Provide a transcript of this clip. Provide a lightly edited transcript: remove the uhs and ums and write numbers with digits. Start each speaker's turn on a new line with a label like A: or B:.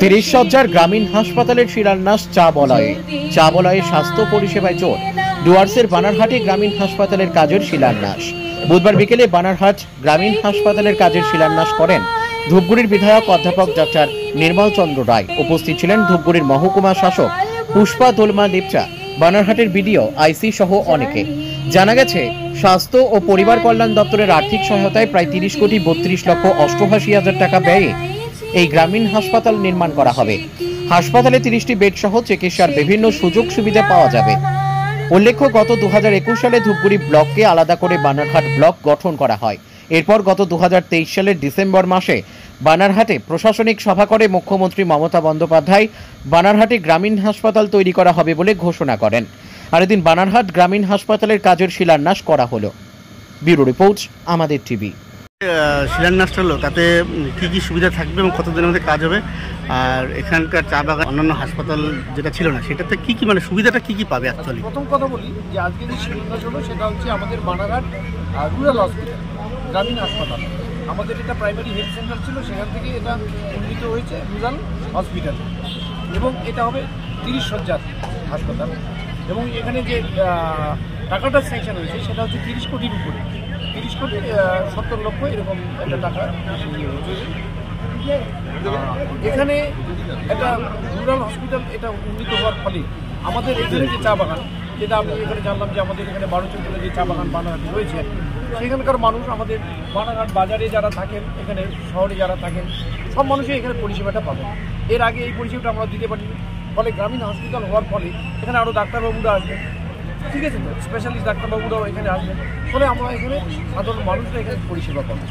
A: 30 শয্যার গ্রামীণ হাসপাতালের শিলান্যাস চা বলয়ে স্বাস্থ্য পরিষেবায় জোর। ডুয়ার্সের বানারহাটে গ্রামীণ হাসপাতালের কাজের শিলান্যাস। বুধবার বিকেলে বানারহাট গ্রামীণ হাসপাতালের কাজের শিলান্যাস করেন ধূপগুড়ির বিধায়ক অধ্যাপক ডক্টর নির্মল চন্দ্র রায়। উপস্থিত ছিলেন ধূপগুড়ির মহকুমা শাসক পুষ্পা দোলমা লেপচা, বানারহাটের বিডিও, আইসি সহ অনেকে। জানা গেছে, স্বাস্থ্য ও পরিবার কল্যাণ দপ্তরের আর্থিক সহায়তায় প্রায় 30,32,88,000 টাকা ব্যয়ে এই গ্রামীণ হাসপাতাল নির্মাণ করা হবে। হাসপাতালে 30টি বেড সহ চিকিৎসার বিভিন্ন সুযোগ সুবিধা পাওয়া যাবে। উল্লেখ্য, গত 2021 সালে ধূপগুড়ি ব্লককে আলাদা করে বানারহাট ব্লক গঠন করা হয়। এরপর গত 2023 সালের ডিসেম্বর মাসে বানারহাটে প্রশাসনিক সভা করে মুখ্যমন্ত্রী মমতা বন্দ্যোপাধ্যায় বানারহাটে গ্রামীণ হাসপাতাল তৈরি করা হবে বলে ঘোষণা করেন। আর এদিন বানারহাট গ্রামীণ হাসপাতালের কাজের শিলান্যাস করা হলো। ব্যুরো রিপোর্ট, আমাদের টিভি।
B: শিলান্যাসটা হলো, তাতে কি কি সুবিধা থাকবে এবং কতদিনের মধ্যে কাজ হবে, আর এখানকার চা বাগান অন্যান্য হাসপাতাল যেটা ছিল না সেটাতে কি কি মানে সুবিধাটা কি কি পাবে অ্যাকচুয়ালি?
C: প্রথম কথা বলি যে আজকে যে শিলান্যাস হলো সেটা হচ্ছে আমাদের বানারহাট রুরাল হসপিটাল, গ্রামীণ হাসপাতাল। আমাদের এটা প্রাইমারি হেলথ সেন্টার ছিল, সেখান থেকে এটা উন্নীত হয়েছে রুরাল হসপিটাল এবং এটা হবে 30 শয্যার হাসপাতাল। এবং এখানে যে টাকাটা স্যাংশন হয়েছে সেটা হচ্ছে 30 কোটির উপরে, 30 কোটি 70 লক্ষ এরকম একটা টাকা এখানে একটা রুরাল হসপিটাল এটা উন্নীত হওয়ার ফলে আমাদের এখানে যে চা বাগান, যেটা আমি এখানে জানলাম যে আমাদের এখানে 12 যে চা বাগান বানারহাটে রয়েছে, সেখানকার মানুষ আমাদের বানারহাট বাজারে যারা থাকেন, এখানে শহরে যারা থাকেন, সব মানুষই এখানে পরিষেবাটা পাবেন। এর আগে এই পরিষেবাটা আমরা দিতে পারিনি, ফলে গ্রামীণ হসপিটাল হওয়ার ফলে এখানে আরও ডাক্তারবাবুরা আসবেন, ঠিক আছে তো, স্পেশালিস্ট ডাক্তারবাবুরাও এখানে আসবেন, ফলে আমরা এখানে সাধারণ মানুষরা এখানে পরিষেবা পাবো।